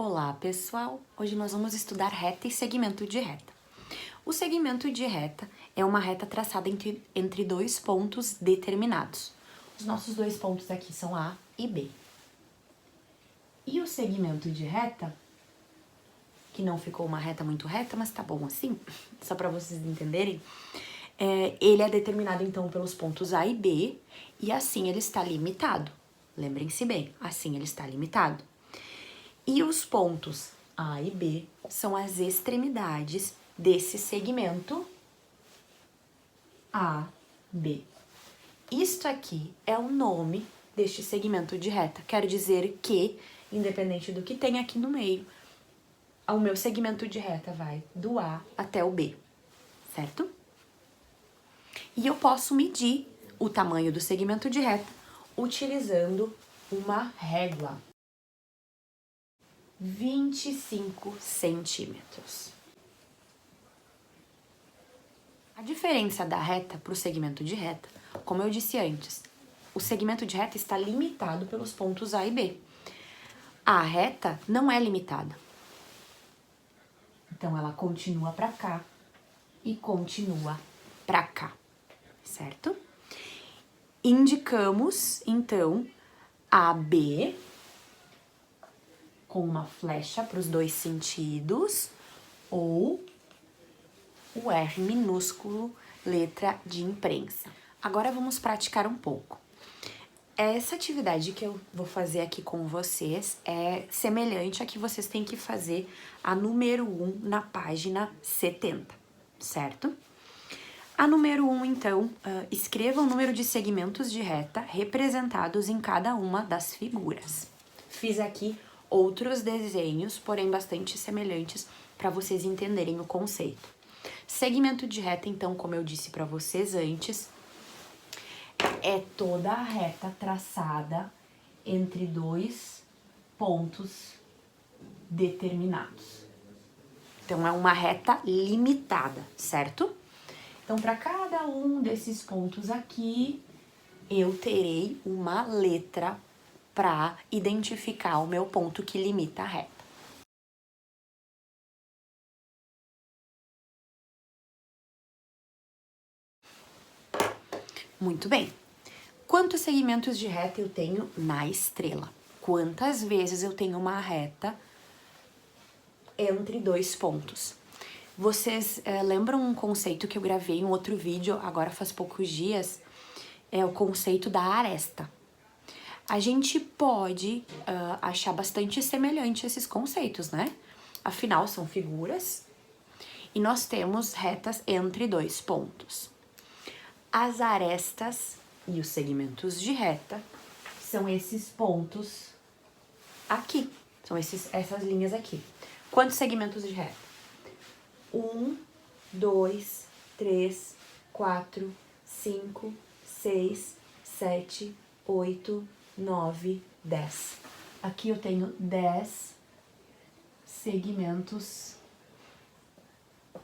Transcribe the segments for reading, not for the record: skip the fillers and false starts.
Olá, pessoal! Hoje nós vamos estudar reta e segmento de reta. O segmento de reta é uma reta traçada entre dois pontos determinados. Os nossos dois pontos aqui são A e B. E o segmento de reta, que não ficou uma reta muito reta, mas tá bom assim, só para vocês entenderem, ele é determinado então pelos pontos A e B, e assim ele está limitado. Lembrem-se bem, assim ele está limitado. E os pontos A e B são as extremidades desse segmento AB. Isto aqui é o nome deste segmento de reta. Quero dizer que, independente do que tem aqui no meio, o meu segmento de reta vai do A até o B, certo? E eu posso medir o tamanho do segmento de reta utilizando uma régua. 25 centímetros. A diferença da reta para o segmento de reta, como eu disse antes, o segmento de reta está limitado pelos pontos A e B. A reta não é limitada. Então, ela continua para cá e continua para cá, certo? Indicamos, então, AB com uma flecha para os dois sentidos, ou o R minúsculo, letra de imprensa. Agora vamos praticar um pouco. Essa atividade que eu vou fazer aqui com vocês é semelhante à que vocês têm que fazer a número 1 na página 70, certo? A número 1, então, escreva o número de segmentos de reta representados em cada uma das figuras. Fiz aqui outros desenhos, porém bastante semelhantes, para vocês entenderem o conceito. Segmento de reta, então, como eu disse para vocês antes, é toda a reta traçada entre dois pontos determinados. Então, é uma reta limitada, certo? Então, para cada um desses pontos aqui, eu terei uma letra para identificar o meu ponto que limita a reta. Muito bem. Quantos segmentos de reta eu tenho na estrela? Quantas vezes eu tenho uma reta entre dois pontos? Vocês lembram um conceito que eu gravei em outro vídeo, agora faz poucos dias? É o conceito da aresta. A gente pode achar bastante semelhante esses conceitos, né? Afinal, são figuras e nós temos retas entre dois pontos. As arestas e os segmentos de reta são esses pontos aqui, são essas linhas aqui. Quantos segmentos de reta? 1, 2, 3, 4, 5, 6, 7, 8, 9, 10. Aqui eu tenho 10 segmentos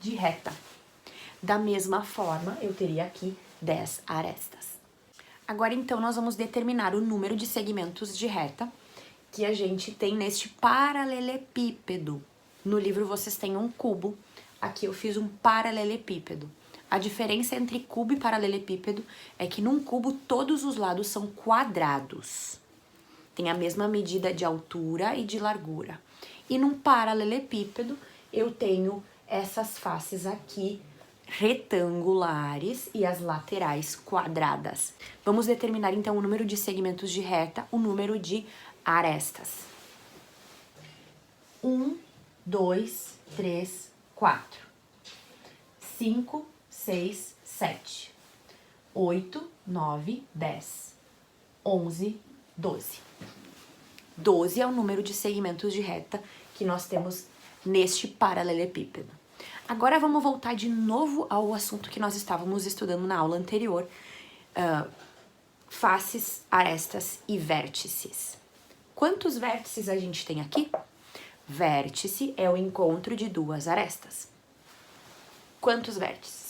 de reta. Da mesma forma, eu teria aqui 10 arestas. Agora, então, nós vamos determinar o número de segmentos de reta que a gente tem neste paralelepípedo. No livro vocês têm um cubo, aqui eu fiz um paralelepípedo. A diferença entre cubo e paralelepípedo é que num cubo todos os lados são quadrados. Tem a mesma medida de altura e de largura. E num paralelepípedo eu tenho essas faces aqui retangulares e as laterais quadradas. Vamos determinar então o número de segmentos de reta, o número de arestas. 1, 2, 3, 4, 5, 6, 7, 8, 9, 10, 11, 12. 12 é o número de segmentos de reta que nós temos neste paralelepípedo. Agora vamos voltar de novo ao assunto que nós estávamos estudando na aula anterior, faces, arestas e vértices. Quantos vértices a gente tem aqui? Vértice é o encontro de duas arestas. Quantos vértices?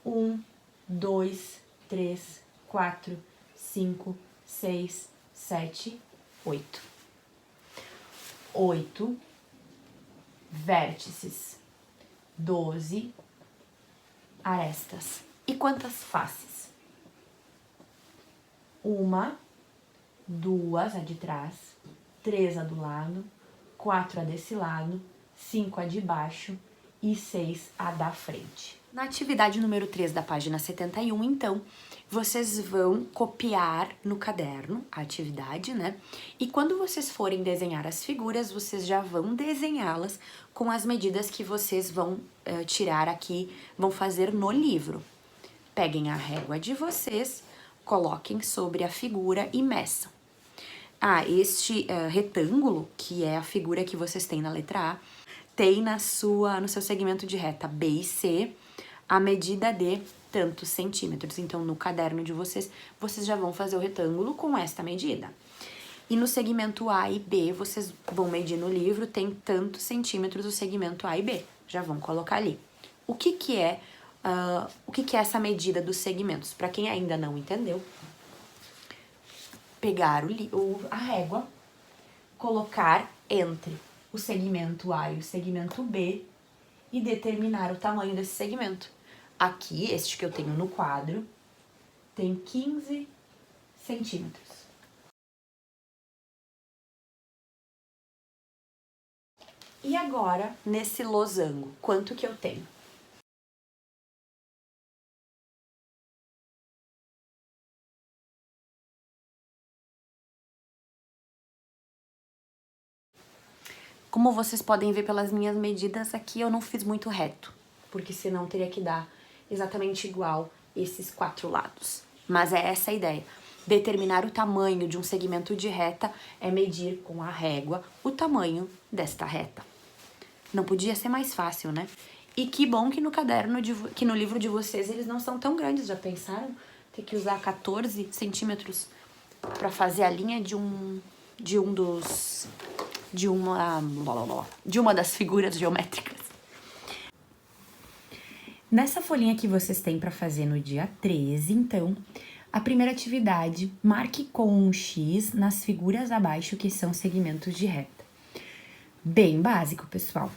1, 2, 3, 4, 5, 6, 7, 8. 8 vértices, 12 arestas. E quantas faces? 1, 2 a de trás, 3 a do lado, 4 a desse lado, 5 a de baixo e 6 a da frente. Na atividade número 3 da página 71, então, vocês vão copiar no caderno a atividade, né? E quando vocês forem desenhar as figuras, vocês já vão desenhá-las com as medidas que vocês vão tirar aqui, vão fazer no livro. Peguem a régua de vocês, coloquem sobre a figura e meçam. Este retângulo, que é a figura que vocês têm na letra A, tem no seu segmento de reta B e C a medida de tantos centímetros. Então, no caderno de vocês, vocês já vão fazer o retângulo com esta medida. E no segmento A e B, vocês vão medir no livro, tem tantos centímetros o segmento A e B. Já vão colocar ali. O que é essa medida dos segmentos? Para quem ainda não entendeu, pegar a régua, colocar entre o segmento A e o segmento B e determinar o tamanho desse segmento. Aqui, este que eu tenho no quadro, tem 15 centímetros. E agora, nesse losango, quanto que eu tenho? Como vocês podem ver pelas minhas medidas aqui, eu não fiz muito reto, porque senão teria que dar exatamente igual esses 4 lados. Mas é essa a ideia. Determinar o tamanho de um segmento de reta é medir com a régua o tamanho desta reta. Não podia ser mais fácil, né? E que bom que no caderno, que no livro de vocês, eles não são tão grandes. Já pensaram? Ter que usar 14 centímetros para fazer a linha de uma das figuras geométricas. Nessa folhinha que vocês têm para fazer no dia 13, então, a primeira atividade, marque com um X nas figuras abaixo que são segmentos de reta. Bem básico, pessoal.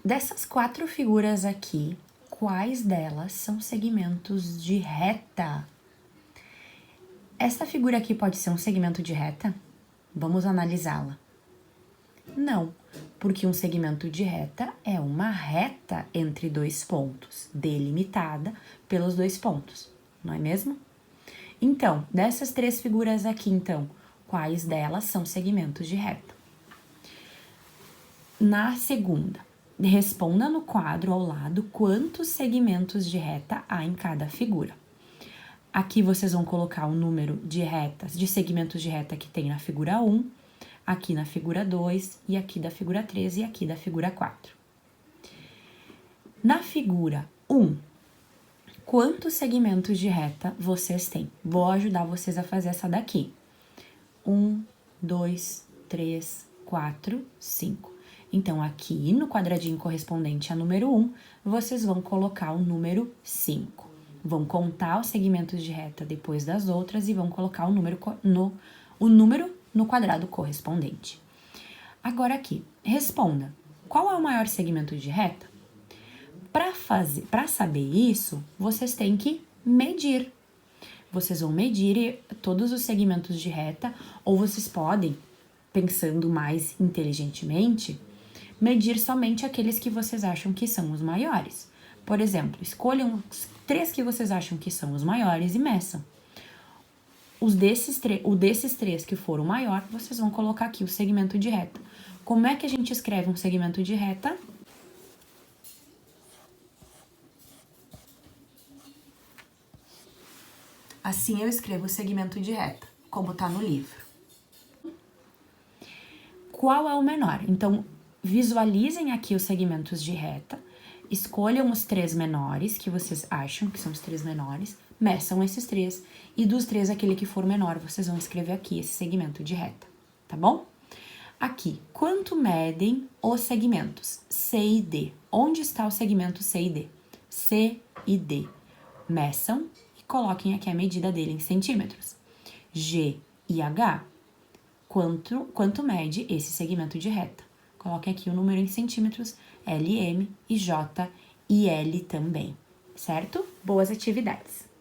Dessas 4 figuras aqui, quais delas são segmentos de reta? Essa figura aqui pode ser um segmento de reta? Vamos analisá-la. Não, porque um segmento de reta é uma reta entre 2 pontos, delimitada pelos 2 pontos, não é mesmo? Então, dessas 3 figuras aqui, então, quais delas são segmentos de reta? Na segunda, responda no quadro ao lado quantos segmentos de reta há em cada figura. Aqui vocês vão colocar o número de segmentos de reta que tem na figura 1, aqui na figura 2, e aqui da figura 3 e aqui da figura 4. Na figura 1, quantos segmentos de reta vocês têm? Vou ajudar vocês a fazer essa daqui. 1, 2, 3, 4, 5. Então, aqui no quadradinho correspondente a número 1, vocês vão colocar o número 5. Vão contar os segmentos de reta depois das outras e vão colocar o número no quadrado correspondente. Agora aqui, responda, qual é o maior segmento de reta? Para saber isso, vocês têm que medir. Vocês vão medir todos os segmentos de reta, ou vocês podem, pensando mais inteligentemente, medir somente aqueles que vocês acham que são os maiores. Por exemplo, escolham os 3 que vocês acham que são os maiores e meçam. O desses 3 que for o maior, vocês vão colocar aqui o segmento de reta. Como é que a gente escreve um segmento de reta? Assim eu escrevo o segmento de reta, como está no livro. Qual é o menor? Então, visualizem aqui os segmentos de reta, escolham os 3 menores que vocês acham que são os 3 menores, meçam esses 3, e dos 3, aquele que for menor, vocês vão escrever aqui esse segmento de reta, tá bom? Aqui, quanto medem os segmentos C e D? Onde está o segmento C e D? C e D. Meçam e coloquem aqui a medida dele em centímetros. G e H. quanto mede esse segmento de reta. Coloquem aqui o número em centímetros, LM e J e L também, certo? Boas atividades!